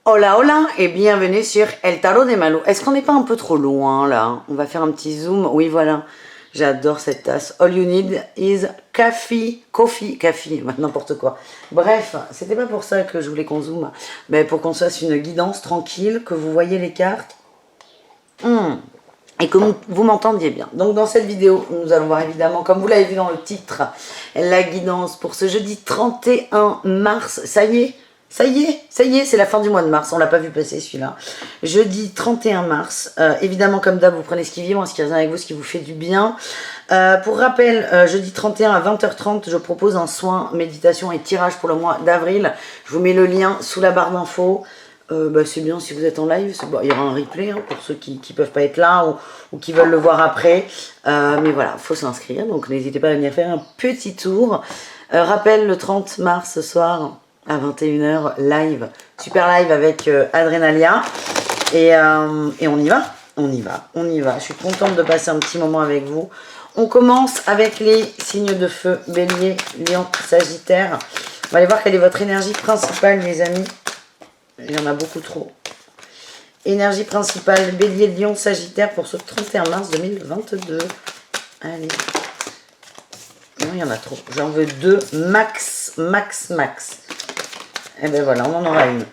Hola hola et bienvenue sur El Tarot des Malou. Est-ce qu'on n'est pas un peu trop loin là? On va faire un petit zoom. Oui voilà, j'adore cette tasse. All you need is coffee, n'importe quoi. Bref, c'était pas pour ça que je voulais qu'on zoome, mais pour qu'on se fasse une guidance tranquille, que vous voyez les cartes. Et que vous m'entendiez bien. Donc dans cette vidéo, nous allons voir évidemment, comme vous l'avez vu dans le titre, la guidance pour ce jeudi 31 mars. Ça y est, c'est la fin du mois de mars, on l'a pas vu passer celui-là. Jeudi 31 mars, évidemment comme d'hab, vous prenez ce qui vibre, ce qui revient avec vous, ce qui vous fait du bien. Pour rappel, jeudi 31 à 20h30, je propose un soin, méditation et tirage pour le mois d'avril. Je vous mets le lien sous la barre d'infos. C'est bien si vous êtes en live, bon, il y aura un replay hein, pour ceux qui ne peuvent pas être là ou qui veulent le voir après. Mais voilà, il faut s'inscrire, donc n'hésitez pas à venir faire un petit tour. Rappel, le 30 mars ce soir à 21h, live, super live avec Adrenalia. Et on y va. Je suis contente de passer un petit moment avec vous. On commence avec les signes de feu, Bélier, Lion, Sagittaire. On va aller voir quelle est votre énergie principale, mes amis. Il y en a beaucoup trop. Énergie principale, Bélier, Lion, Sagittaire pour ce 31 mars 2022. Allez. Non, il y en a trop. J'en veux deux max. Et ben voilà, on en aura une.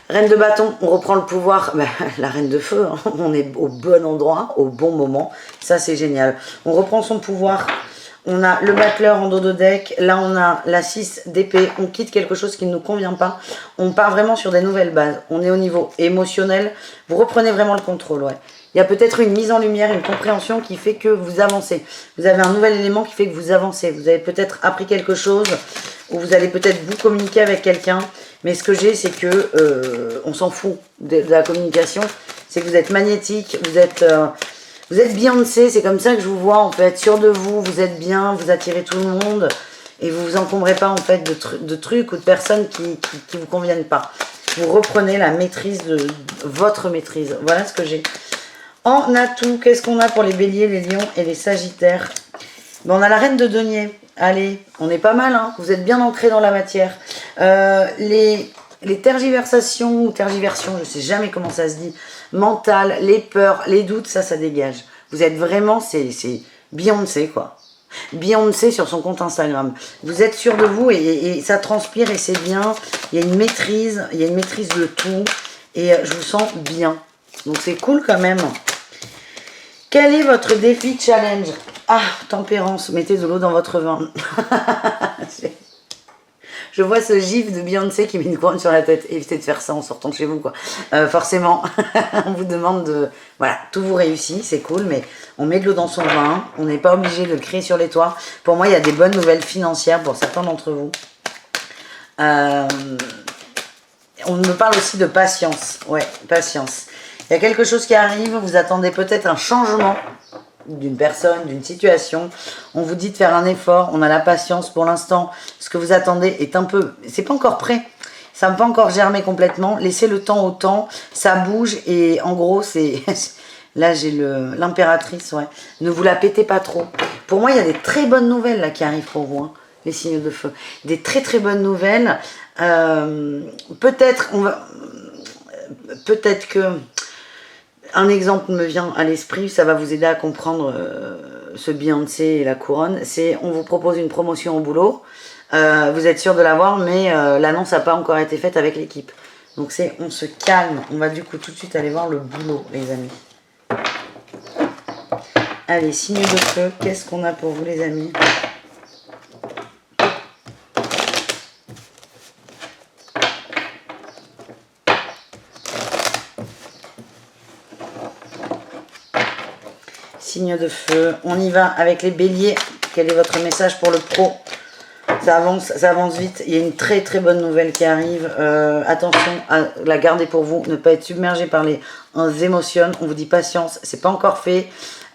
Reine de bâton, on reprend le pouvoir. Ben, la reine de feu, hein. On est au bon endroit, au bon moment. Ça, c'est génial. On reprend son pouvoir. On a le battleur en dos de deck. Là, on a la 6 d'épée. On quitte quelque chose qui ne nous convient pas. On part vraiment sur des nouvelles bases. On est au niveau émotionnel. Vous reprenez vraiment le contrôle, ouais. Il y a peut-être une mise en lumière, une compréhension qui fait que vous avancez. Vous avez un nouvel élément qui fait que vous avancez. Vous avez peut-être appris quelque chose ou vous allez peut-être vous communiquer avec quelqu'un. Mais ce que j'ai, c'est que on s'en fout de la communication. C'est que vous êtes magnétique, vous êtes Beyoncé, c'est comme ça que je vous vois en fait, sûr de vous, vous êtes bien, vous attirez tout le monde et vous vous encombrez pas en fait de trucs ou de personnes qui vous conviennent pas. Vous reprenez la maîtrise de votre maîtrise. Voilà ce que j'ai. En atout, qu'est-ce qu'on a pour les béliers, les lions et les sagittaires? Ben, on a la reine de denier. Allez, on est pas mal, hein, vous êtes bien ancrés dans la matière. Les tergiversations ou tergiversions, je ne sais jamais comment ça se dit, mentales, les peurs, les doutes, ça dégage. Vous êtes vraiment, c'est Beyoncé quoi. Beyoncé sur son compte Instagram. Vous êtes sûr de vous et ça transpire et c'est bien. Il y a une maîtrise de tout et je vous sens bien. Donc c'est cool quand même. Quel est votre défi challenge? Ah, tempérance, mettez de l'eau dans votre vin. Je vois ce gif de Beyoncé qui met une couronne sur la tête. Évitez de faire ça en sortant de chez vous, quoi. Forcément, on vous demande de... Voilà, tout vous réussit, c'est cool, mais on met de l'eau dans son vin. On n'est pas obligé de le créer sur les toits. Pour moi, il y a des bonnes nouvelles financières pour certains d'entre vous. On me parle aussi de patience. Ouais, patience. Il y a quelque chose qui arrive, vous attendez peut-être un changement d'une personne, d'une situation. On vous dit de faire un effort, on a la patience pour l'instant. Ce que vous attendez est un peu... C'est pas encore prêt. Ça n'a pas encore germé complètement. Laissez le temps au temps. Ça bouge et en gros, c'est... Là, j'ai l'impératrice, ouais. Ne vous la pétez pas trop. Pour moi, il y a des très bonnes nouvelles là qui arrivent pour vous, hein, les signes de feu. Des très très bonnes nouvelles. Peut-être que... Un exemple me vient à l'esprit, ça va vous aider à comprendre ce Beyoncé et la couronne. C'est on vous propose une promotion au boulot, vous êtes sûr de l'avoir, mais l'annonce n'a pas encore été faite avec l'équipe. Donc c'est on se calme, on va du coup tout de suite aller voir le boulot, les amis. Allez, signe de feu, qu'est-ce qu'on a pour vous, les amis? Signe de feu, on y va avec les béliers. Quel est votre message pour le pro? Ça avance vite. Il y a une très très bonne nouvelle qui arrive. Attention à la garder pour vous, ne pas être submergé par les émotions. On vous dit patience, c'est pas encore fait.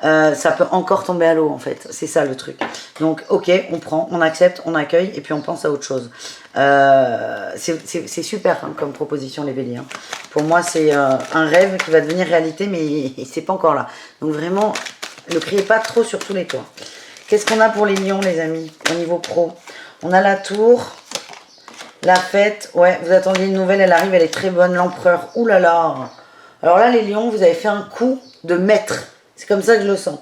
Ça peut encore tomber à l'eau en fait. C'est ça le truc. Donc ok, on prend, on accepte, on accueille et puis on pense à autre chose. C'est super hein, comme proposition les béliers. Hein. Pour moi c'est un rêve qui va devenir réalité mais c'est pas encore là. Donc vraiment... Ne criez pas trop sur tous les toits. Qu'est-ce qu'on a pour les lions, les amis, au niveau pro? On a la tour La fête, ouais, vous attendiez une nouvelle, elle arrive, elle est très bonne. L'empereur, oulala. Alors là, les lions, vous avez fait un coup de maître. C'est comme ça que je le sens.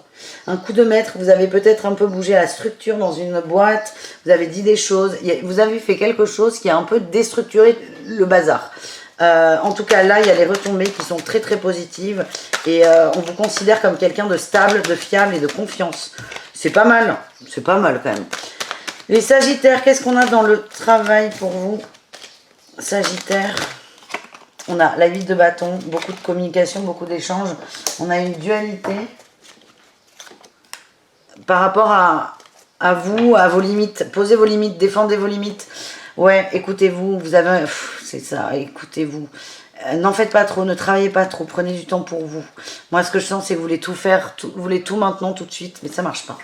Un coup de maître, vous avez peut-être un peu bougé la structure dans une boîte, vous avez dit des choses, vous avez fait quelque chose qui a un peu déstructuré le bazar. En tout cas, là, il y a les retombées qui sont très très positives et on vous considère comme quelqu'un de stable, de fiable et de confiance. C'est pas mal quand même. Les Sagittaires, qu'est-ce qu'on a dans le travail pour vous? Sagittaire, on a la 8 de bâton, beaucoup de communication, beaucoup d'échanges. On a une dualité par rapport à vous, à vos limites. Posez vos limites, défendez vos limites. Ouais, écoutez-vous, vous avez... C'est ça, écoutez-vous. N'en faites pas trop, ne travaillez pas trop, prenez du temps pour vous. Moi, ce que je sens, c'est que vous voulez tout faire, vous voulez tout maintenant, tout de suite, mais ça marche pas.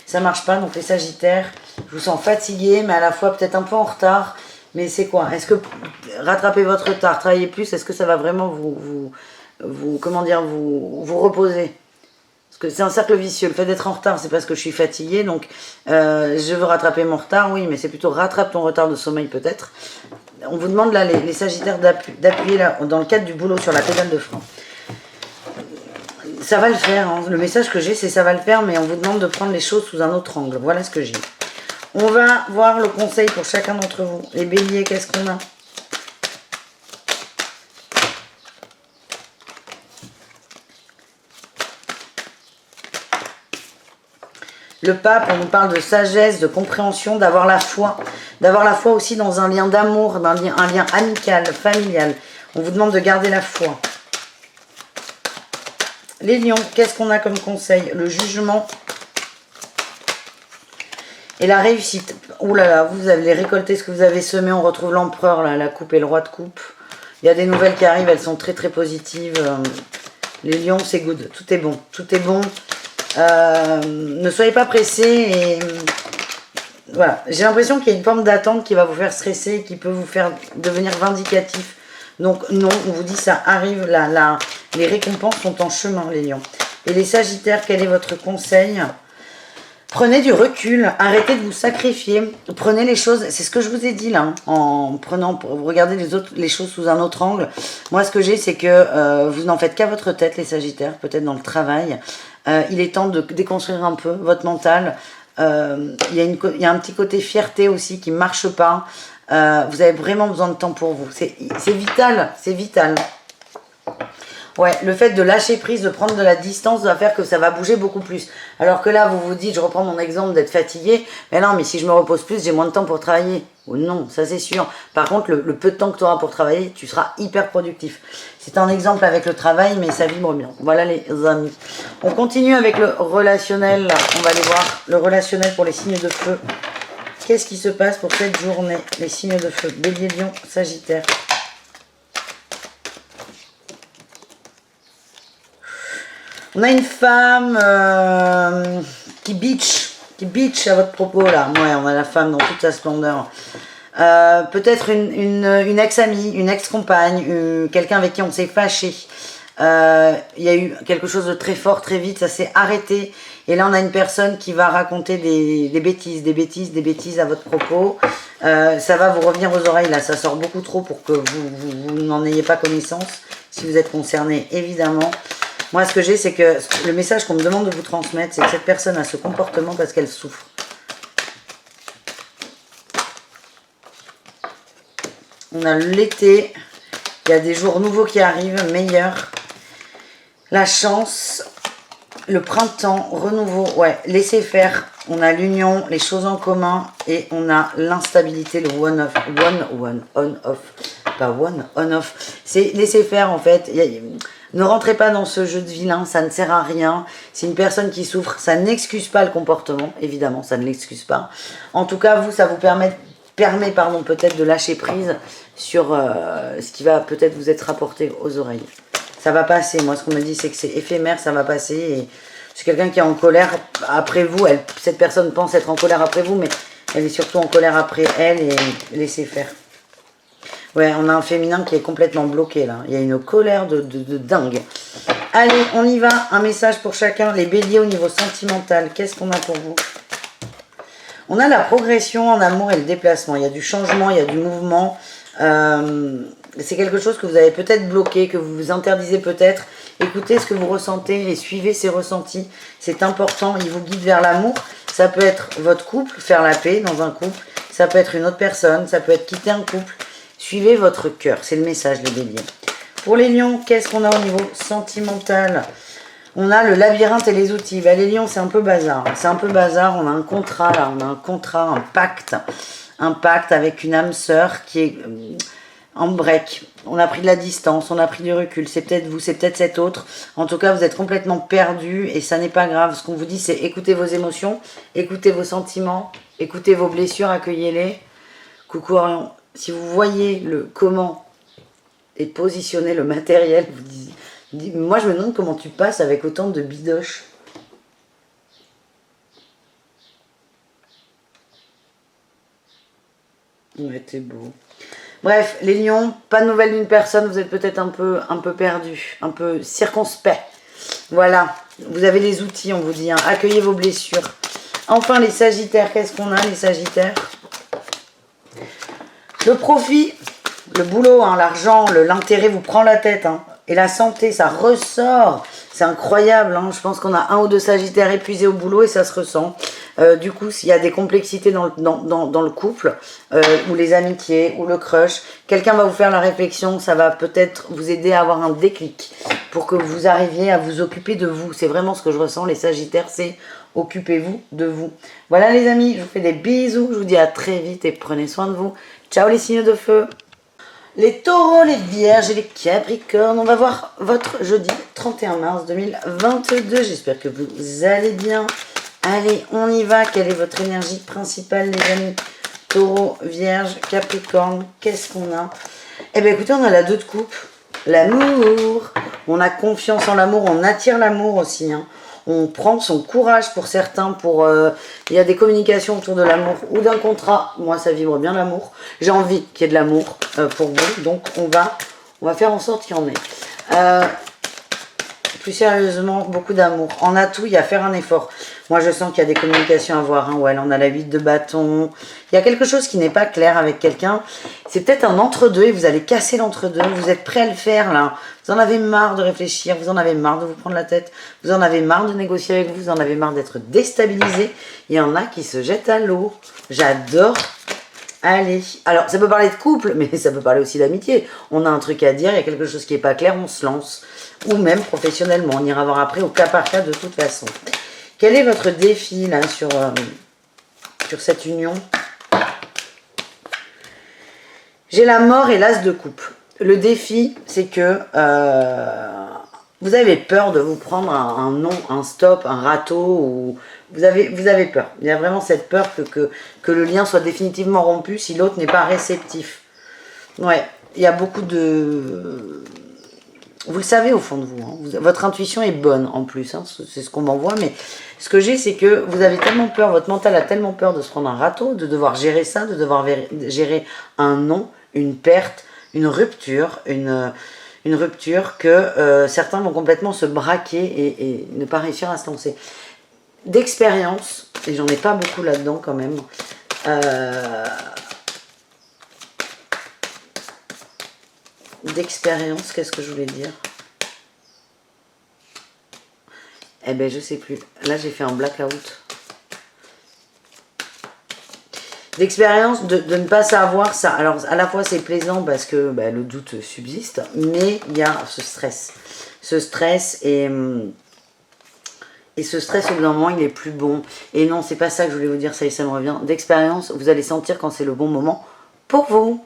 Ça marche pas, donc les Sagittaires, je vous sens fatigués, mais à la fois peut-être un peu en retard. Mais c'est quoi? Est-ce que rattraper votre retard, travailler plus, est-ce que ça va vraiment comment dire, vous reposer? Parce que c'est un cercle vicieux. Le fait d'être en retard, c'est parce que je suis fatiguée. Donc, je veux rattraper mon retard, oui, mais c'est plutôt rattrape ton retard de sommeil peut-être. On vous demande là, les Sagittaires, d'appuyer là, dans le cadre du boulot sur la pédale de frein. Ça va le faire. Hein. Le message que j'ai, c'est ça va le faire, mais on vous demande de prendre les choses sous un autre angle. Voilà ce que j'ai. On va voir le conseil pour chacun d'entre vous. Les béliers, qu'est-ce qu'on a? Le pape, on nous parle de sagesse, de compréhension, d'avoir la foi. D'avoir la foi aussi dans un lien d'amour, un lien amical, familial. On vous demande de garder la foi. Les lions, qu'est-ce qu'on a comme conseil? Le jugement et la réussite. Ouh là là, vous allez récolter ce que vous avez semé. On retrouve l'empereur, la coupe et le roi de coupe. Il y a des nouvelles qui arrivent, elles sont très très positives. Les lions, c'est good. Tout est bon. Tout est bon. Ne soyez pas pressés et voilà. J'ai l'impression qu'il y a une forme d'attente qui va vous faire stresser, qui peut vous faire devenir vindicatif. Donc non, on vous dit ça arrive, là, les récompenses sont en chemin, les lions. Et les Sagittaires, quel est votre conseil? Prenez du recul, arrêtez de vous sacrifier, prenez les choses, c'est ce que je vous ai dit là, en prenant, regardez les choses sous un autre angle. Moi ce que j'ai c'est que vous n'en faites qu'à votre tête les Sagittaires, peut-être dans le travail. Il est temps de déconstruire un peu votre mental. Il y a un petit côté fierté aussi qui ne marche pas. Vous avez vraiment besoin de temps pour vous, c'est vital, c'est vital. Ouais, le fait de lâcher prise, de prendre de la distance va faire que ça va bouger beaucoup plus. Alors que là, vous vous dites, je reprends mon exemple d'être fatigué. Mais non, mais si je me repose plus, j'ai moins de temps pour travailler. Oh non, ça c'est sûr. Par contre, le peu de temps que tu auras pour travailler, tu seras hyper productif. C'est un exemple avec le travail, mais ça vibre bien. Voilà les amis. On continue avec le relationnel. On va aller voir le relationnel pour les signes de feu. Qu'est-ce qui se passe pour cette journée? Les signes de feu. Bélier, Lion, Sagittaire. On a une femme qui bitch à votre propos là. Ouais, on a la femme dans toute sa splendeur. Peut-être une ex-amie, une ex-compagne, quelqu'un avec qui on s'est fâché. Il y a eu quelque chose de très fort, très vite, ça s'est arrêté. Et là, on a une personne qui va raconter des bêtises à votre propos. Ça va vous revenir aux oreilles là, ça sort beaucoup trop pour que vous n'en ayez pas connaissance. Si vous êtes concerné, évidemment. Moi, ce que j'ai, c'est que le message qu'on me demande de vous transmettre, c'est que cette personne a ce comportement parce qu'elle souffre. On a l'été, il y a des jours nouveaux qui arrivent, meilleurs. La chance, le printemps, renouveau, ouais, laissez faire. On a l'union, les choses en commun et on a l'instabilité, le on-off. Pas on-off. C'est laisser faire en fait. Ne rentrez pas dans ce jeu de vilain, ça ne sert à rien. C'est une personne qui souffre, ça n'excuse pas le comportement, évidemment, ça ne l'excuse pas. En tout cas, vous, ça vous permet peut-être de lâcher prise sur ce qui va peut-être vous être rapporté aux oreilles. Ça va passer, moi ce qu'on me dit c'est que c'est éphémère, ça va passer. Et c'est quelqu'un qui est en colère après vous, cette personne pense être en colère après vous, mais elle est surtout en colère après elle et laissez faire. Ouais, on a un féminin qui est complètement bloqué là. Il y a une colère de dingue. Allez, on y va. Un message pour chacun. Les béliers au niveau sentimental. Qu'est-ce qu'on a pour vous? On a la progression en amour et le déplacement. Il y a du changement, il y a du mouvement. C'est quelque chose que vous avez peut-être bloqué, que vous vous interdisez peut-être. Écoutez ce que vous ressentez et suivez ces ressentis. C'est important, il vous guide vers l'amour. Ça peut être votre couple, faire la paix dans un couple. Ça peut être une autre personne, ça peut être quitter un couple. Suivez votre cœur, c'est le message, les béliers. Pour les lions, qu'est-ce qu'on a au niveau sentimental? On a le labyrinthe et les outils. Bah, les lions, c'est un peu bazar. C'est un peu bazar. On a un contrat là. On a un contrat, un pacte. Un pacte avec une âme sœur qui est en break. On a pris de la distance. On a pris du recul. C'est peut-être vous, c'est peut-être cet autre. En tout cas, vous êtes complètement perdu et ça n'est pas grave. Ce qu'on vous dit, c'est écoutez vos émotions, écoutez vos sentiments, écoutez vos blessures, accueillez-les. Coucou Orion. Si vous voyez le comment est positionné le matériel, vous dites. Moi, je me demande comment tu passes avec autant de bidoches. Ouais, t'es beau. Bref, les lions, pas de nouvelles d'une personne, vous êtes peut-être un peu perdu, un peu circonspect. Voilà, vous avez les outils, on vous dit, hein. Accueillez vos blessures. Enfin, les sagittaires, qu'est-ce qu'on a, les sagittaires? Le profit, le boulot, hein, l'argent, l'intérêt vous prend la tête, hein. Et la santé, ça ressort. C'est incroyable, hein. Je pense qu'on a un ou deux sagittaires épuisés au boulot et ça se ressent. Du coup, s'il y a des complexités dans le couple, ou les amitiés, ou le crush, quelqu'un va vous faire la réflexion, ça va peut-être vous aider à avoir un déclic pour que vous arriviez à vous occuper de vous. C'est vraiment ce que je ressens, les sagittaires, c'est occupez-vous de vous. Voilà les amis, je vous fais des bisous, je vous dis à très vite et prenez soin de vous. Ciao les signes de feu. Les taureaux, les vierges et les capricornes, on va voir votre jeudi 31 mars 2022. J'espère que vous allez bien. Allez, on y va. Quelle est votre énergie principale, les amis? Taureau, vierge, capricorne, qu'est-ce qu'on a? Eh bien, écoutez, on a la 2 de coupe. L'amour. On a confiance en l'amour, on attire l'amour aussi, hein. On prend son courage pour certains, il y a des communications autour de l'amour ou d'un contrat. Moi, ça vibre bien l'amour. J'ai envie qu'il y ait de l'amour pour vous. Donc, on va faire en sorte qu'il y en ait. Plus sérieusement, beaucoup d'amour. En atout, il y a faire un effort. Moi, je sens qu'il y a des communications à avoir. Hein. Ouais, là, on a la 8 de bâton. Il y a quelque chose qui n'est pas clair avec quelqu'un. C'est peut-être un entre-deux et vous allez casser l'entre-deux. Vous êtes prêt à le faire, là. Vous en avez marre de réfléchir. Vous en avez marre de vous prendre la tête. Vous en avez marre de négocier avec vous. Vous en avez marre d'être déstabilisé. Il y en a qui se jettent à l'eau. J'adore. Allez. Alors, ça peut parler de couple, mais ça peut parler aussi d'amitié. On a un truc à dire. Il y a quelque chose qui n'est pas clair. On se lance. Ou même professionnellement. On ira voir après au cas par cas de toute façon. Quel est votre défi là sur cette union? J'ai la mort et l'as de coupe. Le défi, c'est que vous avez peur de vous prendre un non, un stop, un râteau. Ou vous avez peur. Il y a vraiment cette peur que le lien soit définitivement rompu si l'autre n'est pas réceptif. Ouais, il y a beaucoup de... Vous le savez au fond de vous, hein. Votre intuition est bonne en plus, hein. C'est ce qu'on m'envoie, mais ce que j'ai, c'est que vous avez tellement peur, votre mental a tellement peur de se prendre un râteau, de devoir gérer ça, de devoir gérer un non, une perte, une rupture, une rupture que certains vont complètement se braquer et ne pas réussir à se lancer. D'expérience, et j'en ai pas beaucoup là-dedans quand même, d'expérience, qu'est-ce que je voulais dire? Eh ben je sais plus. Là j'ai fait un blackout. D'expérience de ne pas savoir ça. Alors à la fois c'est plaisant parce que le doute subsiste, mais il y a ce stress. Ce stress et ce stress au bout d'un moment il est plus bon. Et non, c'est pas ça que je voulais vous dire, ça me revient. D'expérience, vous allez sentir quand c'est le bon moment pour vous.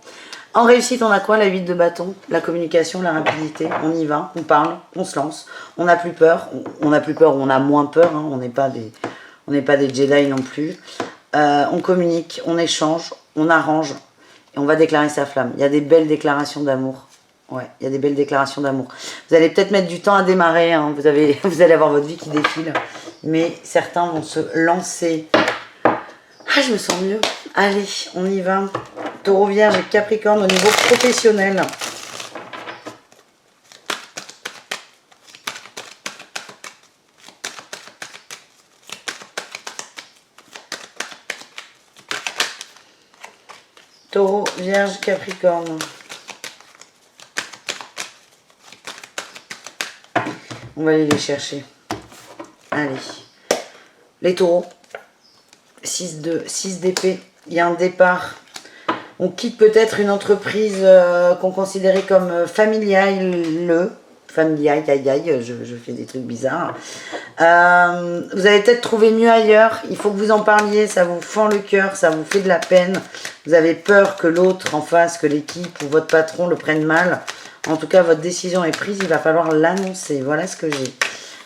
En réussite, on a quoi? La 8 de bâton, la communication, la rapidité. On y va, on parle, on se lance. On n'a plus peur. On n'a plus peur, on a moins peur. Hein. On n'est pas des Jedi non plus. On communique, on échange, on arrange. Et on va déclarer sa flamme. Il y a des belles déclarations d'amour. Ouais, il y a des belles déclarations d'amour. Vous allez peut-être mettre du temps à démarrer. Hein. Vous allez avoir votre vie qui défile. Mais certains vont se lancer. Ah, je me sens mieux. Allez, on y va. Taureau, vierge et capricorne au niveau professionnel. Taureau, Vierge, Capricorne. On va aller les chercher. Allez. Les taureaux. 6 d'épée. Il y a un départ. On quitte peut-être une entreprise qu'on considérait comme familiale. Familiale, aïe aïe, je fais des trucs bizarres. Vous avez peut-être trouvé mieux ailleurs. Il faut que vous en parliez. Ça vous fend le cœur, ça vous fait de la peine. Vous avez peur que l'autre en face, que l'équipe ou votre patron le prenne mal. En tout cas, votre décision est prise. Il va falloir l'annoncer. Voilà ce que j'ai.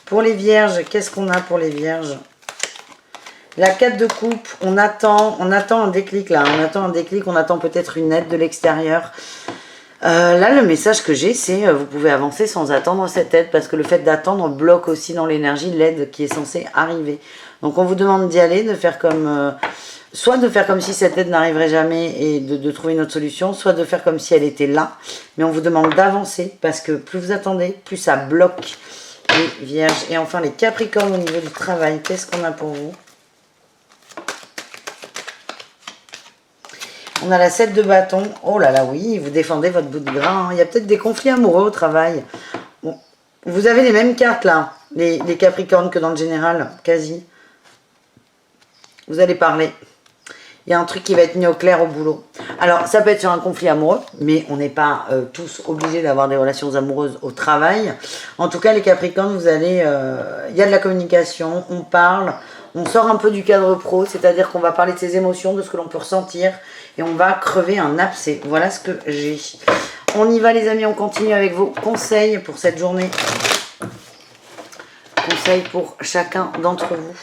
Pour les vierges, qu'est-ce qu'on a pour les vierges? La 4 de coupe, on attend un déclic là, on attend un déclic, on attend peut-être une aide de l'extérieur. Là, le message que j'ai, c'est vous pouvez avancer sans attendre cette aide parce que le fait d'attendre bloque aussi dans l'énergie l'aide qui est censée arriver. Donc, on vous demande d'y aller, de faire comme... soit de faire comme si cette aide n'arriverait jamais et de trouver une autre solution, soit de faire comme si elle était là. Mais on vous demande d'avancer parce que plus vous attendez, plus ça bloque les vierges. Et enfin, les capricornes au niveau du travail, qu'est-ce qu'on a pour vous? On a la 7 de bâton. Oh là là, oui, vous défendez votre bout de gras. Hein. Il y a peut-être des conflits amoureux au travail. Bon. Vous avez les mêmes cartes là, les Capricornes, que dans le général, quasi. Vous allez parler. Il y a un truc qui va être mis au clair au boulot. Alors, ça peut être sur un conflit amoureux, mais on n'est pas tous obligés d'avoir des relations amoureuses au travail. En tout cas, les Capricornes, vous allez... il y a de la communication, on parle, on sort un peu du cadre pro, c'est-à-dire qu'on va parler de ses émotions, de ce que l'on peut ressentir, et on va crever un abcès. Voilà ce que j'ai. On y va les amis, on continue avec vos conseils pour cette journée. Conseils pour chacun d'entre vous.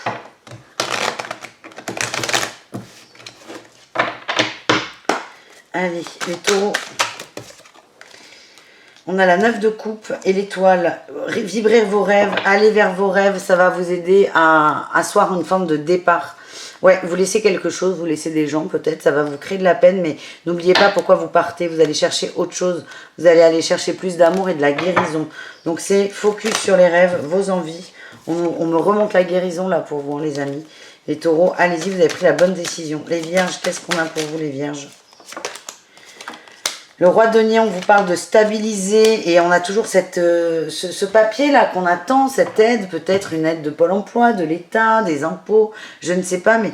Allez, les taureaux. On a la 9 de coupe et l'étoile. Vibrez vos rêves, allez vers vos rêves, ça va vous aider à asseoir une forme de départ. Ouais, vous laissez quelque chose, vous laissez des gens peut-être, ça va vous créer de la peine, mais n'oubliez pas pourquoi vous partez, vous allez chercher autre chose, vous allez aller chercher plus d'amour et de la guérison. Donc c'est focus sur les rêves, vos envies. On me remonte la guérison là pour vous, hein, les amis. Les taureaux, allez-y, vous avez pris la bonne décision. Les vierges, qu'est-ce qu'on a pour vous les vierges? Le roi de denier, on vous parle de stabiliser et on a toujours ce papier-là qu'on attend, cette aide, peut-être une aide de Pôle emploi, de l'État, des impôts, je ne sais pas, mais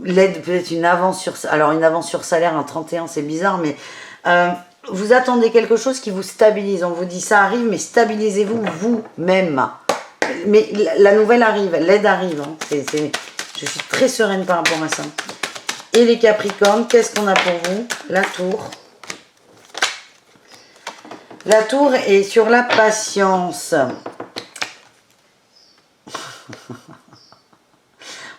l'aide peut-être une avance sur... Alors une avance sur salaire, un 31, c'est bizarre, mais vous attendez quelque chose qui vous stabilise. On vous dit ça arrive, mais stabilisez-vous vous-même. Mais la nouvelle arrive, l'aide arrive. Hein. Je suis très sereine par rapport à ça. Et les Capricornes, qu'est-ce qu'on a pour vous? La tour. La tour est sur la patience. On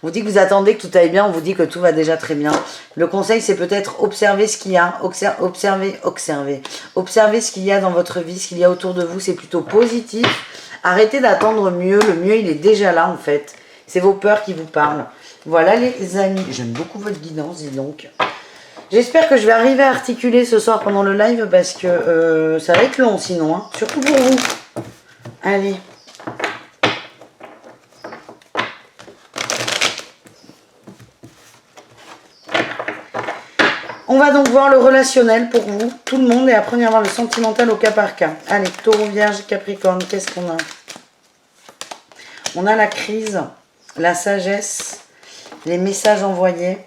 vous dit que vous attendez que tout aille bien, on vous dit que tout va déjà très bien. Le conseil, c'est peut-être observer ce qu'il y a, observer ce qu'il y a dans votre vie, ce qu'il y a autour de vous, c'est plutôt positif. Arrêtez d'attendre mieux, le mieux, il est déjà là en fait. C'est vos peurs qui vous parlent. Voilà les amis, j'aime beaucoup votre guidance, dis donc. J'espère que je vais arriver à articuler ce soir pendant le live parce que ça va être long sinon, hein, surtout pour vous. Allez. On va donc voir le relationnel pour vous, tout le monde, et après on va voir le sentimental au cas par cas. Allez, taureau, vierge, capricorne, qu'est-ce qu'on a? On a la crise, la sagesse, les messages envoyés.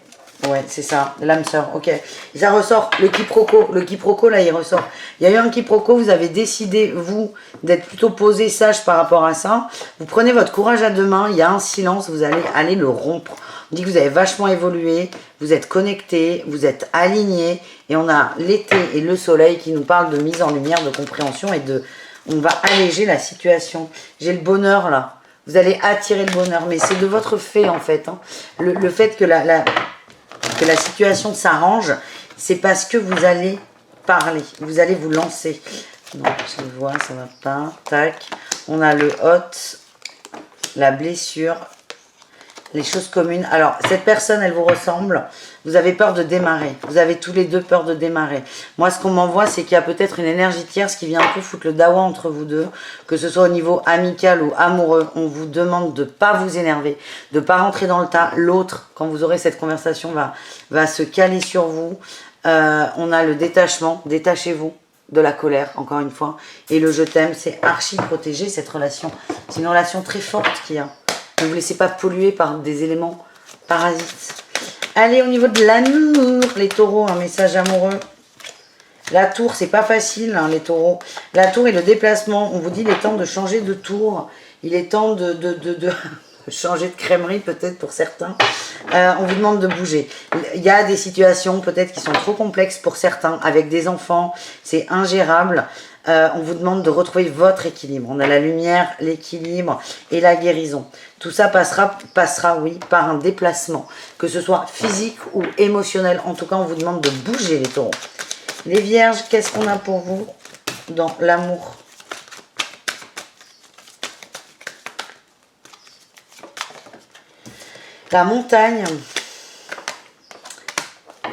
Ouais, c'est ça, l'âme sœur, ok. Et ça ressort, le quiproquo, là, il ressort. Il y a eu un quiproquo, vous avez décidé, vous, d'être plutôt posé, sage par rapport à ça. Vous prenez votre courage à deux mains, il y a un silence, vous allez aller le rompre. On dit que vous avez vachement évolué, vous êtes connecté, vous êtes aligné, et on a l'été et le soleil qui nous parlent de mise en lumière, de compréhension, et de... On va alléger la situation. J'ai le bonheur, là. Vous allez attirer le bonheur, mais c'est de votre fait, en fait. Hein. Le fait que que la situation s'arrange, c'est parce que vous allez parler, vous allez vous lancer. Donc, je vois, ça va pas. Tac. On a le hot, la blessure, les choses communes. Alors, cette personne, elle vous ressemble. Vous avez peur de démarrer. Vous avez tous les deux peur de démarrer. Moi, ce qu'on m'envoie, c'est qu'il y a peut-être une énergie tierce qui vient un peu foutre le dawa entre vous deux. Que ce soit au niveau amical ou amoureux, on vous demande de ne pas vous énerver, de ne pas rentrer dans le tas. L'autre, quand vous aurez cette conversation, va se caler sur vous. On a le détachement, détachez-vous de la colère, encore une fois. Et le je t'aime, c'est archi protégé cette relation. C'est une relation très forte qu'il y a. Ne vous laissez pas polluer par des éléments parasites. Allez, au niveau de l'amour, les taureaux, un message amoureux. La tour, c'est pas facile, hein, les taureaux. La tour et le déplacement. On vous dit, il est temps de changer de tour. Il est temps de changer de crèmerie, peut-être pour certains. On vous demande de bouger. Il y a des situations, peut-être, qui sont trop complexes pour certains. Avec des enfants, c'est ingérable. On vous demande de retrouver votre équilibre. On a la lumière, l'équilibre et la guérison. Tout ça passera, oui, par un déplacement. Que ce soit physique ou émotionnel. En tout cas, on vous demande de bouger, les taureaux. Les vierges, qu'est-ce qu'on a pour vous dans l'amour? La montagne,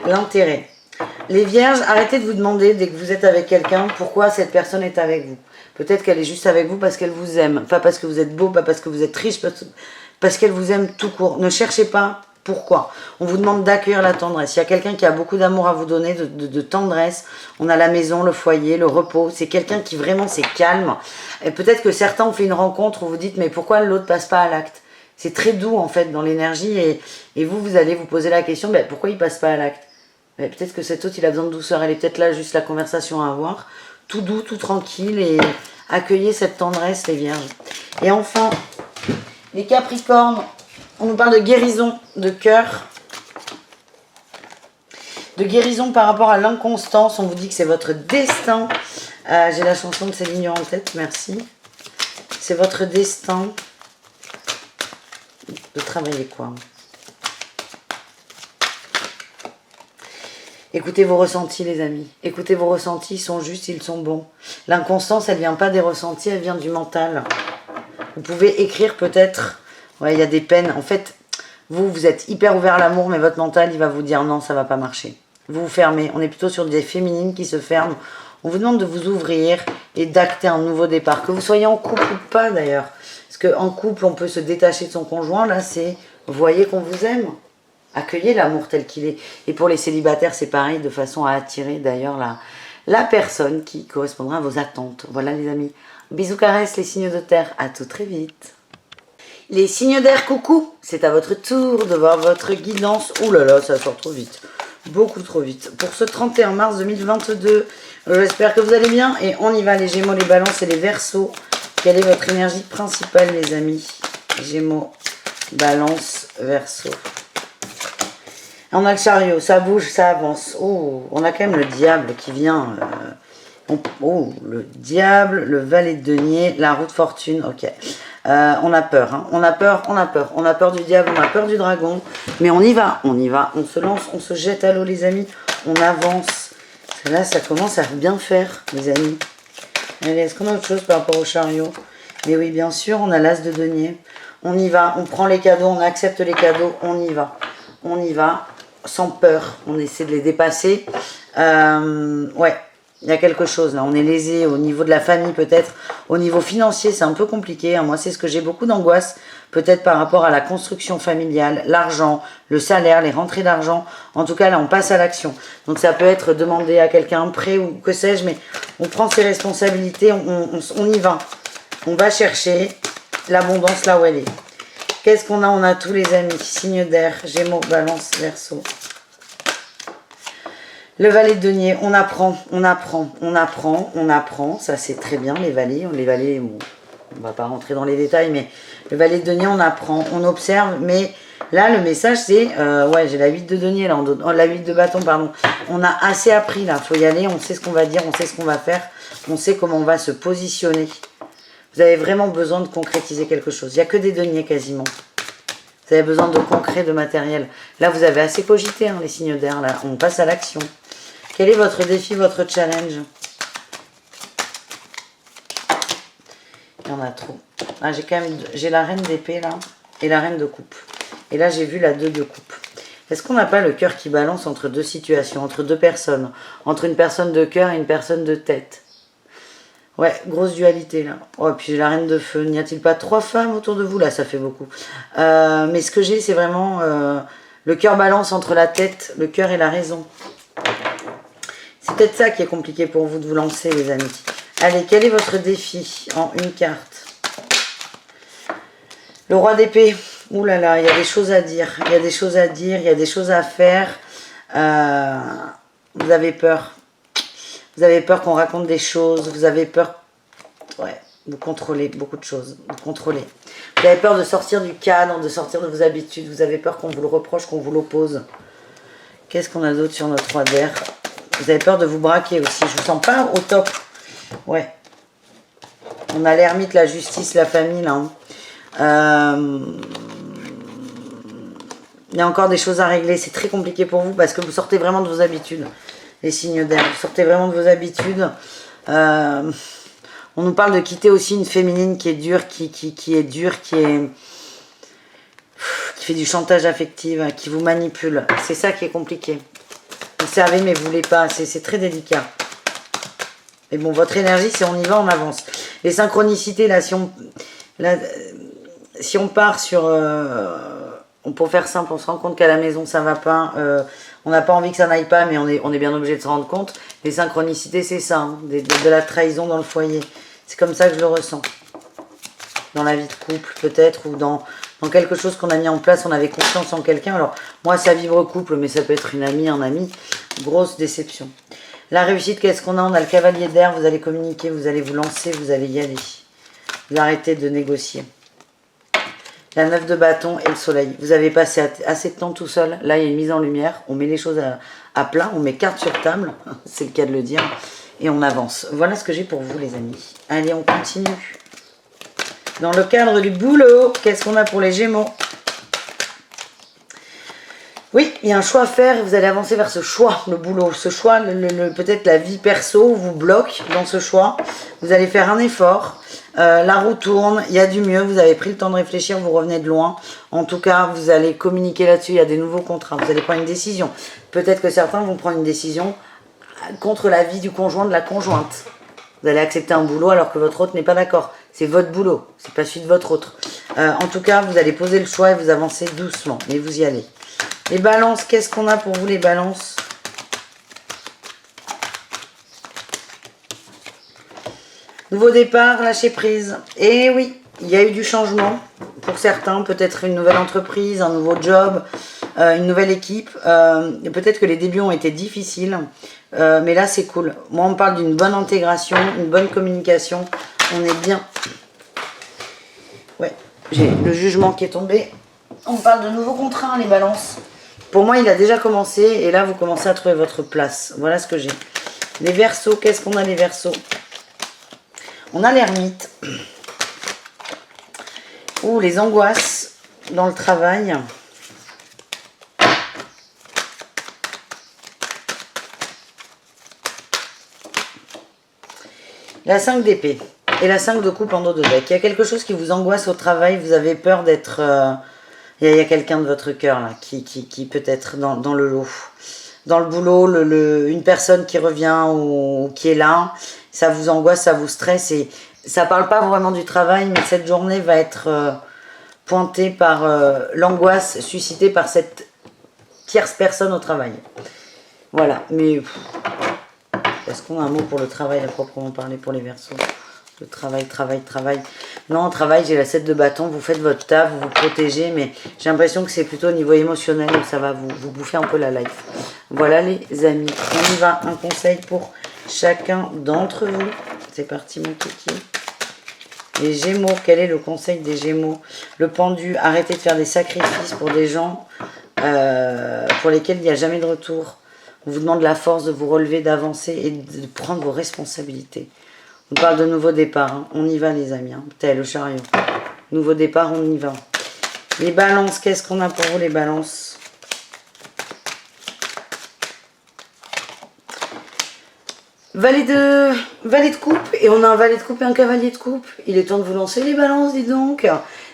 l'intérêt. Les vierges, arrêtez de vous demander, dès que vous êtes avec quelqu'un, pourquoi cette personne est avec vous. Peut-être qu'elle est juste avec vous parce qu'elle vous aime. Pas parce que vous êtes beau, pas parce que vous êtes riche, parce qu'elle vous aime tout court. Ne cherchez pas pourquoi. On vous demande d'accueillir la tendresse. Il y a quelqu'un qui a beaucoup d'amour à vous donner, de tendresse. On a la maison, le foyer, le repos. C'est quelqu'un qui vraiment c'est calme. Et peut-être que certains ont fait une rencontre où vous dites, mais pourquoi l'autre passe pas à l'acte? C'est très doux en fait dans l'énergie et vous allez vous poser la question, ben, pourquoi il passe pas à l'acte? Ben, peut-être que cet autre il a besoin de douceur, elle est peut-être là juste la conversation à avoir. Tout doux, tout tranquille et accueillez cette tendresse les vierges. Et enfin, les capricornes, on nous parle de guérison de cœur. De guérison par rapport à l'inconstance, on vous dit que c'est votre destin. J'ai la chanson de Céline Dion en tête, merci. C'est votre destin. De travailler quoi? Écoutez vos ressentis les amis. Écoutez vos ressentis, ils sont justes, ils sont bons. L'inconstance, elle vient pas des ressentis, elle vient du mental. Vous pouvez écrire peut-être, ouais, il y a des peines. En fait, vous êtes hyper ouvert à l'amour, mais votre mental, il va vous dire non, ça va pas marcher. Vous vous fermez. On est plutôt sur des féminines qui se ferment. On vous demande de vous ouvrir et d'acter un nouveau départ. Que vous soyez en couple ou pas d'ailleurs. Parce qu'en couple, on peut se détacher de son conjoint. Là, c'est voyez qu'on vous aime. Accueillez l'amour tel qu'il est. Et pour les célibataires, c'est pareil, de façon à attirer d'ailleurs la personne qui correspondra à vos attentes. Voilà les amis. Bisous caresses les signes de terre. À tout très vite. Les signes d'air, coucou. C'est à votre tour de voir votre guidance. Ouh là là, ça sort trop vite. Beaucoup trop vite. Pour ce 31 mars 2022, j'espère que vous allez bien. Et on y va les Gémeaux, les Balances et les Verseaux. Quelle est votre énergie principale, les amis? Gémeaux, Balance, Verseau. On a le chariot, ça bouge, ça avance. Oh, on a quand même le diable qui vient. Oh, le diable, le valet de denier, la roue de fortune, ok. On a peur, hein. On a peur. On a peur du diable, on a peur du dragon. Mais on y va, on se lance, on se jette à l'eau, les amis. On avance. Là, ça commence à bien faire, les amis. Allez, est-ce qu'on a autre chose par rapport au chariot? Mais oui, bien sûr, on a l'as de denier. On y va, on prend les cadeaux, on accepte les cadeaux, on y va. On y va, sans peur. On essaie de les dépasser. Ouais, il y a quelque chose là. On est lésé au niveau de la famille peut-être. Au niveau financier, c'est un peu compliqué. Hein. Moi, c'est ce que j'ai beaucoup d'angoisse. Peut-être par rapport à la construction familiale, l'argent, le salaire, les rentrées d'argent. En tout cas, là, on passe à l'action. Donc, ça peut être demander à quelqu'un un prêt ou que sais-je, mais on prend ses responsabilités, on y va. On va chercher l'abondance là où elle est. Qu'est-ce qu'on a? On a tous les amis. Signe d'air, Gémeaux, Balance, Verseau. Le valet de denier, on apprend. Ça, c'est très bien, les valets. Les valets, bon, on va pas rentrer dans les détails, mais le valet de denier, on apprend, on observe. Mais là, le message, c'est... ouais, j'ai la 8 de denier, là. La 8 de bâton, pardon. On a assez appris, là. Il faut y aller. On sait ce qu'on va dire, on sait ce qu'on va faire. On sait comment on va se positionner. Vous avez vraiment besoin de concrétiser quelque chose. Il n'y a que des deniers, quasiment. Vous avez besoin de concret, de matériel. Là, vous avez assez cogité, hein, les signes d'air. Là, on passe à l'action. Quel est votre défi, votre challenge? Il y en a trop. Ah, j'ai la reine d'épée, là, et la reine de coupe. Et là, j'ai vu la 2 de coupe. Est-ce qu'on n'a pas le cœur qui balance entre deux situations, entre deux personnes, entre une personne de cœur et une personne de tête? Ouais, grosse dualité là. Oh, puis j'ai la reine de feu. N'y a-t-il pas 3 femmes autour de vous? Là, ça fait beaucoup. Mais ce que j'ai, c'est vraiment le cœur balance entre la tête, le cœur et la raison. C'est peut-être ça qui est compliqué pour vous de vous lancer, les amis. Allez, quel est votre défi en une carte? Le roi d'épée. Ouh là là, il y a des choses à dire. Il y a des choses à dire, il y a des choses à faire. Vous avez peur. Vous avez peur qu'on raconte des choses. Vous avez peur... Ouais, vous contrôlez beaucoup de choses. Vous contrôlez. Vous avez peur de sortir du cadre, de sortir de vos habitudes. Vous avez peur qu'on vous le reproche, qu'on vous l'oppose. Qu'est-ce qu'on a d'autre sur notre roi d'air? Vous avez peur de vous braquer aussi. Je vous sens pas au top. Ouais. On a l'ermite, la justice, la famille, là. Il y a encore des choses à régler. C'est très compliqué pour vous parce que vous sortez vraiment de vos habitudes. Les signes d'air. Vous sortez vraiment de vos habitudes. On nous parle de quitter aussi une féminine qui est dure, qui fait du chantage affectif, qui vous manipule. C'est ça qui est compliqué. Vous savez, mais vous voulez pas. C'est très délicat. Mais bon, votre énergie, si on y va, on avance. Les synchronicités, là, si on part sur... pour faire simple, on se rend compte qu'à la maison, ça va pas. On n'a pas envie que ça n'aille pas, mais on est bien obligé de se rendre compte. Les synchronicités, c'est ça. Hein, de la trahison dans le foyer. C'est comme ça que je le ressens. Dans la vie de couple, peut-être, ou dans quelque chose qu'on a mis en place, on avait confiance en quelqu'un. Alors, moi, ça vivre couple, mais ça peut être une amie, un ami. Grosse déception. La réussite, qu'est-ce qu'on a? On a le cavalier d'air, vous allez communiquer, vous allez vous lancer, vous allez y aller. Vous arrêtez de négocier. La 9 de bâton et le soleil. Vous avez passé assez de temps tout seul. Là, il y a une mise en lumière. On met les choses à plat, on met carte sur table, c'est le cas de le dire, et on avance. Voilà ce que j'ai pour vous, les amis. Allez, on continue. Dans le cadre du boulot, qu'est-ce qu'on a pour les Gémeaux? Oui, il y a un choix à faire, vous allez avancer vers ce choix, le boulot. Ce choix, peut-être la vie perso vous bloque dans ce choix. Vous allez faire un effort, la roue tourne, il y a du mieux, vous avez pris le temps de réfléchir, vous revenez de loin. En tout cas, vous allez communiquer là-dessus, il y a des nouveaux contrats, vous allez prendre une décision. Peut-être que certains vont prendre une décision contre l'avis du conjoint, de la conjointe. Vous allez accepter un boulot alors que votre autre n'est pas d'accord. C'est votre boulot, c'est pas celui de votre autre. En tout cas, vous allez poser le choix et vous avancez doucement, mais vous y allez. Les balances, qu'est-ce qu'on a pour vous, les balances? Nouveau départ, lâcher prise. Et oui, il y a eu du changement pour certains. Peut-être une nouvelle entreprise, un nouveau job, une nouvelle équipe. Peut-être que les débuts ont été difficiles. Mais là, c'est cool. Moi, on me parle d'une bonne intégration, une bonne communication. On est bien. Ouais, j'ai le jugement qui est tombé. On me parle de nouveaux contrats, les balances. Pour moi, il a déjà commencé et là, vous commencez à trouver votre place. Voilà ce que j'ai. Les Verseaux, qu'est-ce qu'on a, les Verseaux? On a l'ermite. Ou les angoisses dans le travail. La 5 d'épée et la 5 de coupe en dos de bec. Il y a quelque chose qui vous angoisse au travail, vous avez peur d'être... Il y a quelqu'un de votre cœur là qui peut être dans le lot. Dans le boulot, une personne qui revient ou qui est là, ça vous angoisse, ça vous stresse. Et ça ne parle pas vraiment du travail, mais cette journée va être pointée par l'angoisse suscitée par cette tierce personne au travail. Voilà, mais est-ce qu'on a un mot pour le travail à proprement parler pour les Verseaux? Le travail. Non, en travail, j'ai la 7 de bâton, vous faites votre taf, vous vous protégez, mais j'ai l'impression que c'est plutôt au niveau émotionnel où ça va vous bouffer un peu la life. Voilà les amis, on y va, un conseil pour chacun d'entre vous. C'est parti mon kiki. Les Gémeaux, quel est le conseil des Gémeaux? Le pendu, arrêtez de faire des sacrifices pour des gens pour lesquels il n'y a jamais de retour. On vous demande la force de vous relever, d'avancer et de prendre vos responsabilités. On parle de nouveau départ, hein. On y va les amis, hein. Tel le chariot. Nouveau départ, on y va. Les balances, qu'est-ce qu'on a pour vous les balances? Valet de coupe, et on a un valet de coupe et un cavalier de coupe. Il est temps de vous lancer les balances, dis donc.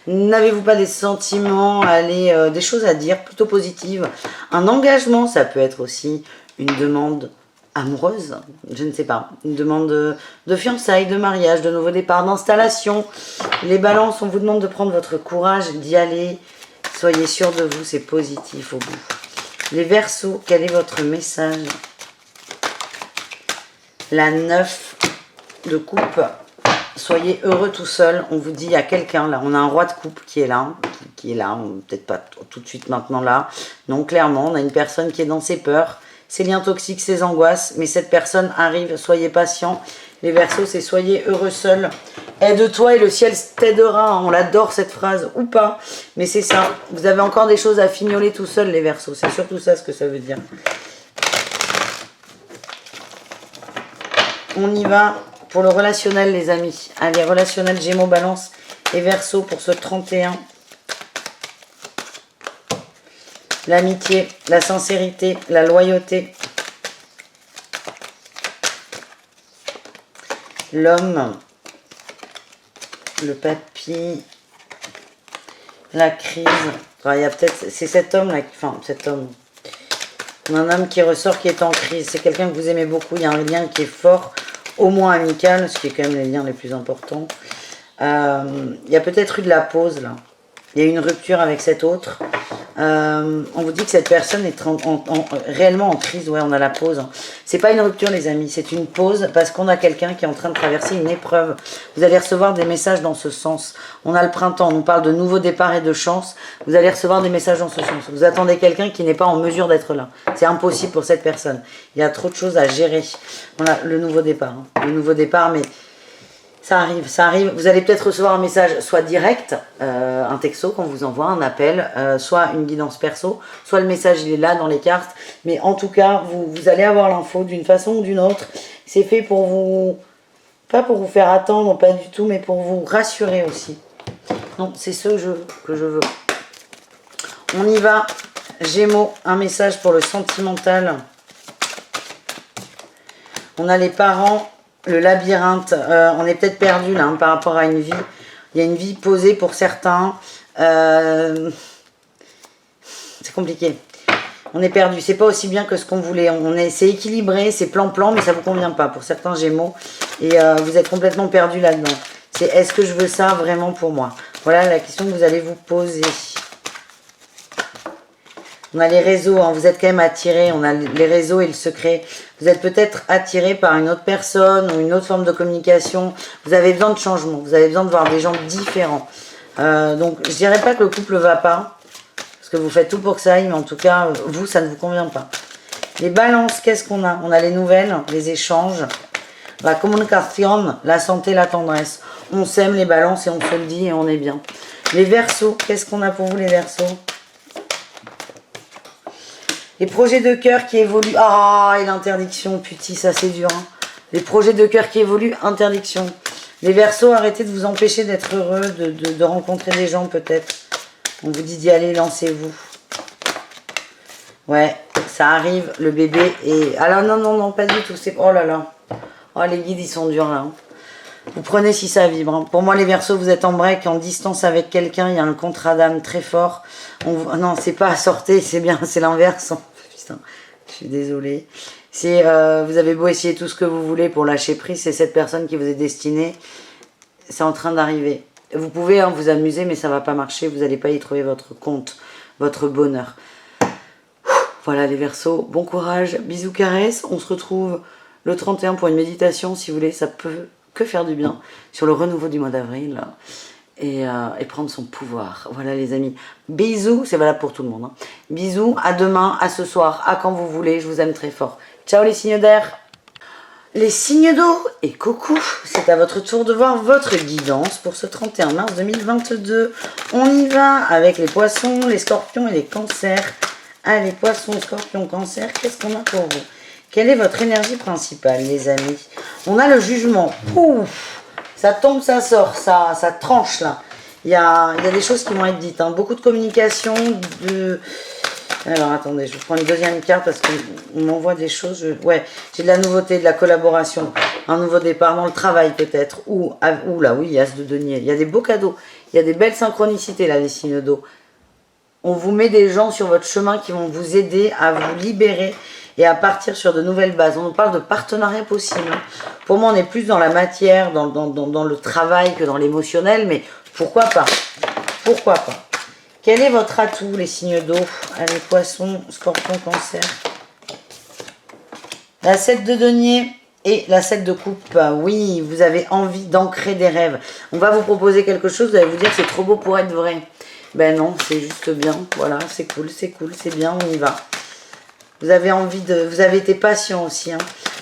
N'avez-vous pas des sentiments, allez, des choses à dire, plutôt positives? Un engagement, ça peut être aussi une demande amoureuse, je ne sais pas, une demande de fiançailles, de mariage, de nouveau départ, d'installation. Les balances, on vous demande de prendre votre courage, d'y aller. Soyez sûr de vous, c'est positif au bout. Les Verseaux, quel est votre message? La 9 de coupe. Soyez heureux tout seul. On vous dit à quelqu'un là. On a un roi de coupe qui est là. Peut-être pas tout de suite maintenant là. Non, clairement, on a une personne qui est dans ses peurs, ses liens toxiques, ses angoisses. Mais cette personne arrive. Soyez patients. Les Verseaux, c'est soyez heureux seul. Aide-toi et le ciel t'aidera. On l'adore cette phrase ou pas. Mais c'est ça. Vous avez encore des choses à fignoler tout seul les Verseaux. C'est surtout ça ce que ça veut dire. On y va pour le relationnel les amis. Allez, relationnel Gémeaux, Balance et Verseau pour ce 31. L'amitié, la sincérité, la loyauté. L'homme, le papy, la crise. Enfin, il y a peut-être, c'est cet homme là, enfin cet homme. Un homme qui ressort qui est en crise. C'est quelqu'un que vous aimez beaucoup. Il y a un lien qui est fort, au moins amical, ce qui est quand même les liens les plus importants. Il y a peut-être eu de la pause là. Il y a eu une rupture avec cet autre. On vous dit que cette personne est réellement en crise. Ouais, on a la pause. C'est pas une rupture, les amis. C'est une pause parce qu'on a quelqu'un qui est en train de traverser une épreuve. Vous allez recevoir des messages dans ce sens. On a le printemps. On nous parle de nouveaux départs et de chance. Vous allez recevoir des messages dans ce sens. Vous attendez quelqu'un qui n'est pas en mesure d'être là. C'est impossible pour cette personne. Il y a trop de choses à gérer. Voilà, le nouveau départ. Le nouveau départ, mais... ça arrive, ça arrive. Vous allez peut-être recevoir un message soit direct, un texto qu'on vous envoie, un appel, soit une guidance perso, soit le message il est là dans les cartes. Mais en tout cas, vous allez avoir l'info d'une façon ou d'une autre. C'est fait pour vous, pas pour vous faire attendre, pas du tout, mais pour vous rassurer aussi. Donc c'est ce que je veux. On y va. Gémeaux, un message pour le sentimental. On a les parents. Le labyrinthe, on est peut-être perdu là par rapport à une vie. Il y a une vie posée pour certains. C'est compliqué. On est perdu. C'est pas aussi bien que ce qu'on voulait. C'est équilibré, c'est plan-plan, mais ça vous convient pas pour certains Gémeaux. Et vous êtes complètement perdu là-dedans. C'est est-ce que je veux ça vraiment pour moi? Voilà la question que vous allez vous poser. On a les réseaux, hein, vous êtes quand même attirés, on a les réseaux et le secret. Vous êtes peut-être attiré par une autre personne ou une autre forme de communication. Vous avez besoin de changement, vous avez besoin de voir des gens différents. Donc je dirais pas que le couple va pas, parce que vous faites tout pour que ça aille, mais en tout cas, vous, ça ne vous convient pas. Les balances, qu'est-ce qu'on a? On a les nouvelles, les échanges, la communication, la santé, la tendresse. On s'aime les balances et on se le dit et on est bien. Les Verseaux, qu'est-ce qu'on a pour vous les Verseaux? Les projets de cœur qui évoluent. Ah, et l'interdiction, putain, ça c'est dur. Hein. Les projets de cœur qui évoluent, interdiction. Les Verseaux, arrêtez de vous empêcher d'être heureux, de rencontrer des gens peut-être. On vous dit d'y aller, lancez-vous. Ouais, ça arrive, le bébé est... Alors non, pas du tout. Oh là là. Oh, les guides, ils sont durs là. Hein. Vous prenez si ça vibre. Hein. Pour moi, les Verseaux, vous êtes en break, en distance avec quelqu'un. Il y a un contrat d'âme très fort. Non, c'est pas à sortir, c'est bien, c'est l'inverse. Putain, je suis désolée. C'est, vous avez beau essayer tout ce que vous voulez pour lâcher prise, c'est cette personne qui vous est destinée. C'est en train d'arriver. Vous pouvez vous amuser, mais ça va pas marcher. Vous n'allez pas y trouver votre compte, votre bonheur. Voilà les Verseaux, bon courage, bisous, caresses. On se retrouve le 31 pour une méditation, si vous voulez. Ça peut que faire du bien sur le renouveau du mois d'avril. Et prendre son pouvoir. Voilà les amis. Bisous, c'est valable pour tout le monde. Hein. Bisous, à demain, à ce soir, à quand vous voulez. Je vous aime très fort. Ciao les signes d'air. Les signes d'eau et coucou. C'est à votre tour de voir votre guidance pour ce 31 mars 2022. On y va avec les poissons, les scorpions et les cancers. Allez, poissons, scorpions, cancers, qu'est-ce qu'on a pour vous? Quelle est votre énergie principale les amis? On a le jugement. Ouf. Ça tombe, ça sort, ça tranche là. Il y a des choses qui vont être dites. Hein. Beaucoup de communication. Alors attendez, je vous prends une deuxième carte parce qu'on m'envoie des choses. Ouais, j'ai de la nouveauté, de la collaboration. Un nouveau départ dans le travail peut-être. Ou là, oui, il y a As de denier. Il y a des beaux cadeaux. Il y a des belles synchronicités là, les signes d'eau. On vous met des gens sur votre chemin qui vont vous aider à vous libérer et à partir sur de nouvelles bases. On nous parle de partenariat possible. Pour moi, on est plus dans la matière, dans le travail que dans l'émotionnel, mais pourquoi pas? Pourquoi pas? Quel est votre atout, les signes d'eau? Allez, poissons, scorpions, cancer. La 7 de denier, Et la 7 de coupe, oui, vous avez envie d'ancrer des rêves. On va vous proposer quelque chose, vous allez vous dire c'est trop beau pour être vrai. Ben non, c'est juste bien, voilà, c'est cool, c'est bien, on y va. Vous avez envie de... Vous avez été patient aussi. Hein.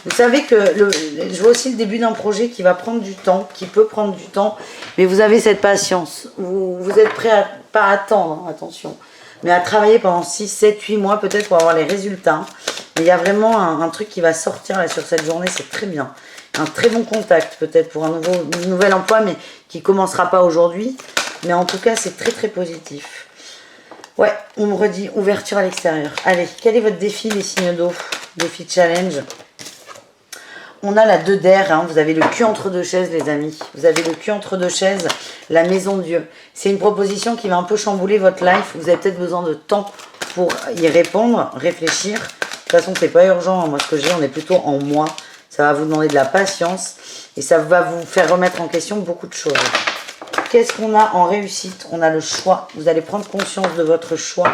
Vous savez que je vois aussi le début d'un projet qui va prendre du temps, qui peut prendre du temps, mais vous avez cette patience. Vous êtes prêt à, pas à attendre, hein, attention, mais à travailler pendant 6, 7, 8 mois peut-être pour avoir les résultats. Mais il y a vraiment un truc qui va sortir là sur cette journée, c'est très bien. Un très bon contact peut-être pour un nouvel emploi, mais qui ne commencera pas aujourd'hui. Mais en tout cas, c'est très très positif. Ouais, on me redit ouverture à l'extérieur. Allez, quel est votre défi les signes d'eau? Défi challenge. On a la 2 d'air, hein. Vous avez le cul entre deux chaises les amis. Vous avez le cul entre deux chaises, la maison Dieu. C'est une proposition qui va un peu chambouler votre life. Vous avez peut-être besoin de temps pour y répondre, réfléchir. De toute façon, c'est pas urgent. Moi, ce que j'ai, on est plutôt en moi. Ça va vous demander de la patience et ça va vous faire remettre en question beaucoup de choses. Qu'est-ce qu'on a en réussite? On a le choix. Vous allez prendre conscience de votre choix.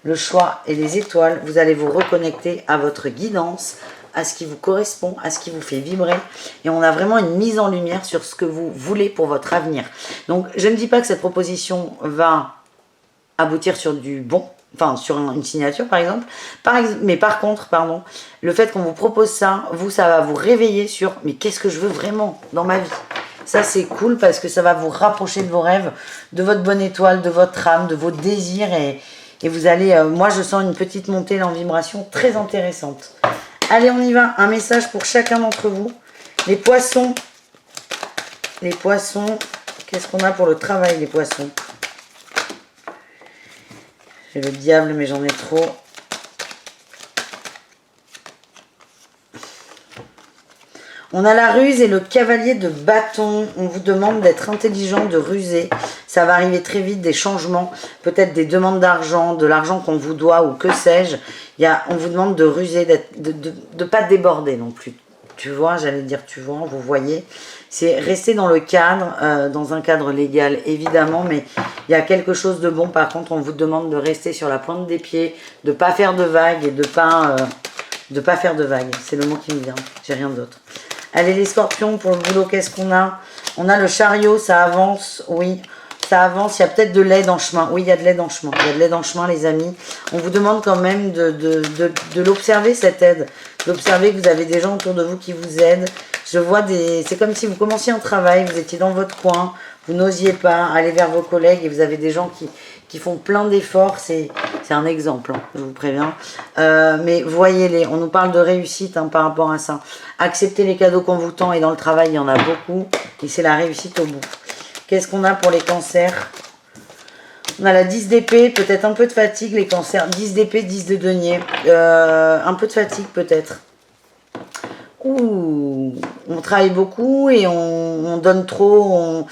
Le choix et les étoiles. Vous allez vous reconnecter à votre guidance, à ce qui vous correspond, à ce qui vous fait vibrer. Et on a vraiment une mise en lumière sur ce que vous voulez pour votre avenir. Donc, je ne dis pas que cette proposition va aboutir sur du bon. Enfin, sur une signature, par exemple. Mais par contre, pardon, le fait qu'on vous propose ça, ça va vous réveiller sur « mais qu'est-ce que je veux vraiment dans ma vie ?» Ça, c'est cool parce que ça va vous rapprocher de vos rêves, de votre bonne étoile, de votre âme, de vos désirs. Et vous allez... moi, je sens une petite montée en vibration très intéressante. Allez, on y va. Un message pour chacun d'entre vous. Les poissons. Les poissons. Qu'est-ce qu'on a pour le travail, les poissons? J'ai le diable, mais j'en ai trop. On a la ruse et le cavalier de bâton. On vous demande d'être intelligent, de ruser. Ça va arriver très vite, des changements, peut-être des demandes d'argent, de l'argent qu'on vous doit ou que sais-je. On vous demande de ruser, de ne pas déborder non plus. Tu vois, j'allais dire tu vois, vous voyez. C'est rester dans le cadre, dans un cadre légal évidemment, mais il y a quelque chose de bon. Par contre, on vous demande de rester sur la pointe des pieds, de ne pas faire de vagues et de pas faire de vagues. C'est le mot qui me vient, j'ai rien d'autre. Allez les scorpions, pour le boulot, qu'est-ce qu'on a? On a le chariot, ça avance, oui, ça avance. Il y a peut-être de l'aide en chemin. Oui, il y a de l'aide en chemin. Il y a de l'aide en chemin, les amis. On vous demande quand même de l'observer, cette aide. D'observer que vous avez des gens autour de vous qui vous aident. Je vois c'est comme si vous commenciez un travail, vous étiez dans votre coin, vous n'osiez pas aller vers vos collègues et vous avez des gens qui font plein d'efforts. C'est un exemple, hein, je vous préviens. Mais voyez-les, on nous parle de réussite hein, par rapport à ça. Acceptez les cadeaux qu'on vous tend et dans le travail, il y en a beaucoup. Et c'est la réussite au bout. Qu'est-ce qu'on a pour les cancers? On a la 10 d'épée, peut-être un peu de fatigue, les cancers. 10 d'épée, 10 de denier. Un peu de fatigue peut-être. Ouh, on travaille beaucoup et on donne trop,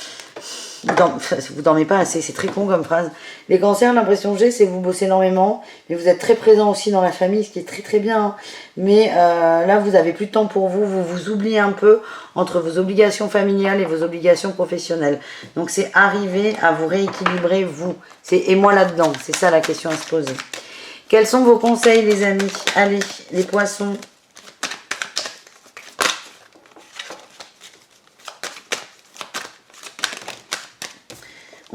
vous dormez pas assez, c'est très con comme phrase. Les cancers, l'impression que j'ai, c'est que vous bossez énormément, mais vous êtes très présent aussi dans la famille, ce qui est très très bien. Hein. Mais là, vous avez plus de temps pour vous, vous oubliez un peu entre vos obligations familiales et vos obligations professionnelles. Donc c'est arriver à vous rééquilibrer, vous. Et moi là-dedans, c'est ça la question à se poser. Quels sont vos conseils, les amis? Allez, les poissons.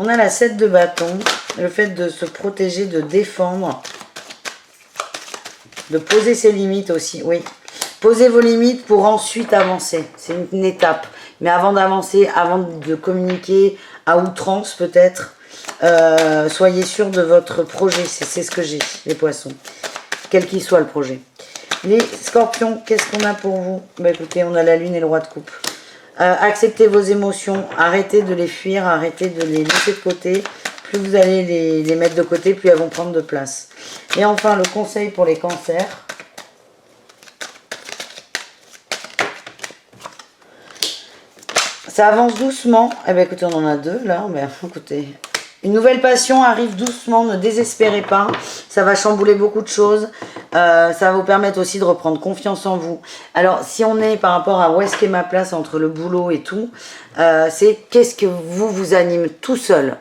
On a la 7 de bâton, le fait de se protéger, de défendre, de poser ses limites aussi, oui. Posez vos limites pour ensuite avancer, c'est une étape. Mais avant d'avancer, avant de communiquer à outrance peut-être, soyez sûr de votre projet, c'est ce que j'ai, les poissons, quel qu'il soit le projet. Les scorpions, qu'est-ce qu'on a pour vous? Bah écoutez, on a la lune et le roi de coupe. Acceptez vos émotions, arrêtez de les fuir, arrêtez de les laisser de côté. Plus vous allez les mettre de côté, plus elles vont prendre de place. Et enfin, le conseil pour les cancers. Ça avance doucement. Eh bien, écoutez, on en a deux, là. Ben, écoutez, une nouvelle passion arrive doucement, ne désespérez pas. Ça va chambouler beaucoup de choses. Ça va vous permettre aussi de reprendre confiance en vous. Alors, si on est par rapport à où est-ce qu'est ma place entre le boulot et tout, c'est qu'est-ce que vous anime tout seul.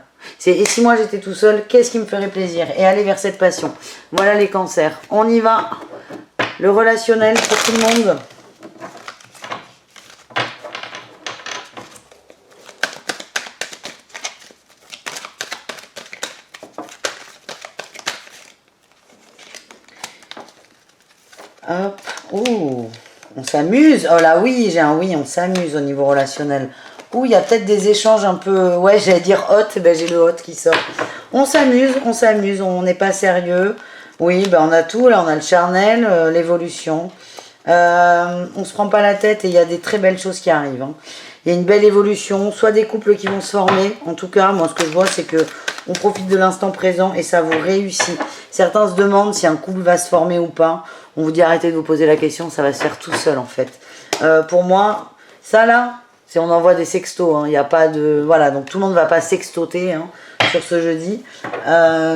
Et si moi j'étais tout seul, qu'est-ce qui me ferait plaisir? Et aller vers cette passion. Voilà les cancers. On y va. Le relationnel pour tout le monde. Hop. Ouh, on s'amuse. Oh là oui, j'ai un oui, on s'amuse au niveau relationnel. Ouh, il y a peut-être des échanges un peu... Ouais, j'allais dire hot, ben j'ai le hot qui sort. On s'amuse, on n'est pas sérieux. Oui, ben on a tout, là on a le charnel, l'évolution. On se prend pas la tête et il y a des très belles choses qui arrivent. Hein. Il y a une belle évolution, soit des couples qui vont se former. En tout cas, moi ce que je vois c'est que on profite de l'instant présent et ça vous réussit. Certains se demandent si un couple va se former ou pas. On vous dit arrêtez de vous poser la question, ça va se faire tout seul en fait. Pour moi, ça là, c'est on envoie des sextos. Hein. Il n'y a pas de... Voilà, donc tout le monde ne va pas sextoter hein, sur ce jeudi.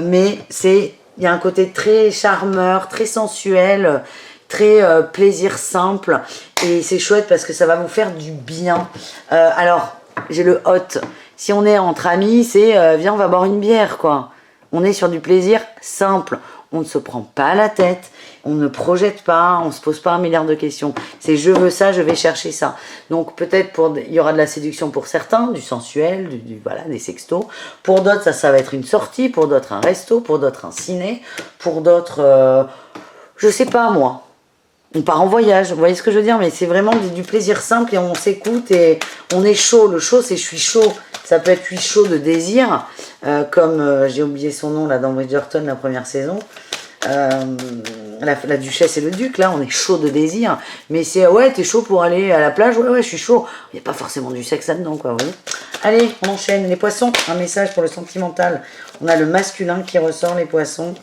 Mais c'est... Il y a un côté très charmeur, très sensuel, très plaisir simple. Et c'est chouette parce que ça va vous faire du bien. Alors, j'ai le hot. Si on est entre amis, c'est viens, on va boire une bière, quoi. On est sur du plaisir simple. On ne se prend pas la tête. On ne projette pas, on ne se pose pas un milliard de questions. C'est je veux ça, je vais chercher ça. Donc peut-être il y aura de la séduction pour certains, du sensuel, voilà, des sextos. Pour d'autres, ça va être une sortie, pour d'autres un resto, pour d'autres un ciné, pour d'autres, je sais pas moi. On part en voyage, vous voyez ce que je veux dire, mais c'est vraiment du plaisir simple et on s'écoute et on est chaud. Le chaud, c'est je suis chaud. Ça peut être je suis chaud de désir, comme j'ai oublié son nom là dans Bridgerton, la première saison. La duchesse et le duc, là, on est chaud de désir. Mais c'est, ouais, t'es chaud pour aller à la plage? Ouais, je suis chaud. Il n'y a pas forcément du sexe là-dedans, quoi, vous voyez. Allez, on enchaîne. Les poissons, un message pour le sentimental. On a le masculin qui ressort, les poissons.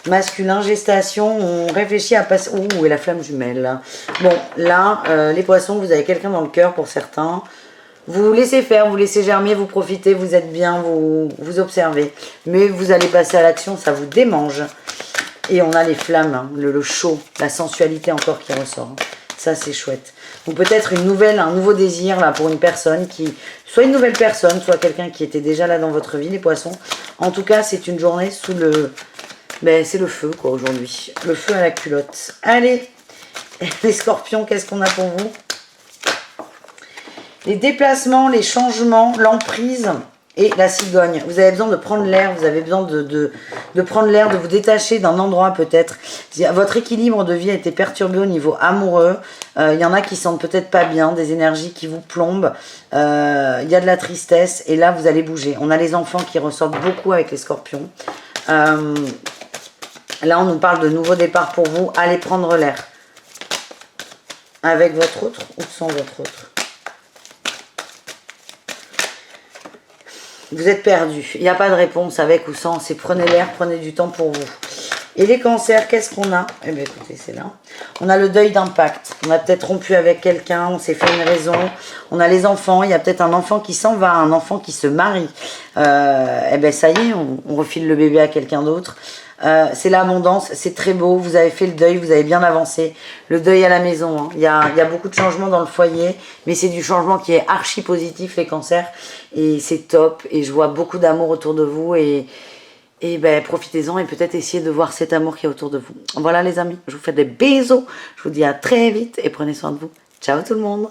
Masculin, gestation, on réfléchit à passer... Ouh, et la flamme jumelle, là. Bon, là, les poissons, vous avez quelqu'un dans le cœur pour certains. Vous laissez faire, vous laissez germer, vous profitez, vous êtes bien, vous observez. Mais vous allez passer à l'action, ça vous démange. Et on a les flammes, hein, le chaud, la sensualité encore qui ressort. Hein. Ça, c'est chouette. Donc peut-être un nouveau désir là pour une personne qui... Soit une nouvelle personne, soit quelqu'un qui était déjà là dans votre vie, les poissons. En tout cas, c'est une journée sous le... Ben, c'est le feu, quoi, aujourd'hui. Le feu à la culotte. Allez, les scorpions, qu'est-ce qu'on a pour vous? Les déplacements, les changements, l'emprise et la cigogne. Vous avez besoin de prendre l'air, vous avez besoin de prendre l'air, de vous détacher d'un endroit peut-être. Votre équilibre de vie a été perturbé au niveau amoureux. Il y en a qui sentent peut-être pas bien, des énergies qui vous plombent. Il y a de la tristesse et là, vous allez bouger. On a les enfants qui ressortent beaucoup avec les scorpions. Là, on nous parle de nouveau départ pour vous. Allez prendre l'air. Avec votre autre ou sans votre autre? Vous êtes perdu. Il n'y a pas de réponse avec ou sans. C'est prenez l'air, prenez du temps pour vous. Et les cancers, qu'est-ce qu'on a? Eh bien, écoutez, c'est là. On a le deuil d'impact. On a peut-être rompu avec quelqu'un, on s'est fait une raison. On a les enfants. Il y a peut-être un enfant qui s'en va, un enfant qui se marie. Eh bien, ça y est, on refile le bébé à quelqu'un d'autre. C'est l'abondance, c'est très beau, vous avez fait le deuil, vous avez bien avancé. Le deuil à la maison, hein. Il y a beaucoup de changements dans le foyer, mais c'est du changement qui est archi positif, les cancers, et c'est top, et je vois beaucoup d'amour autour de vous, et ben, profitez-en, et peut-être essayez de voir cet amour qui est autour de vous. Voilà les amis, je vous fais des bisous, je vous dis à très vite, et prenez soin de vous. Ciao tout le monde.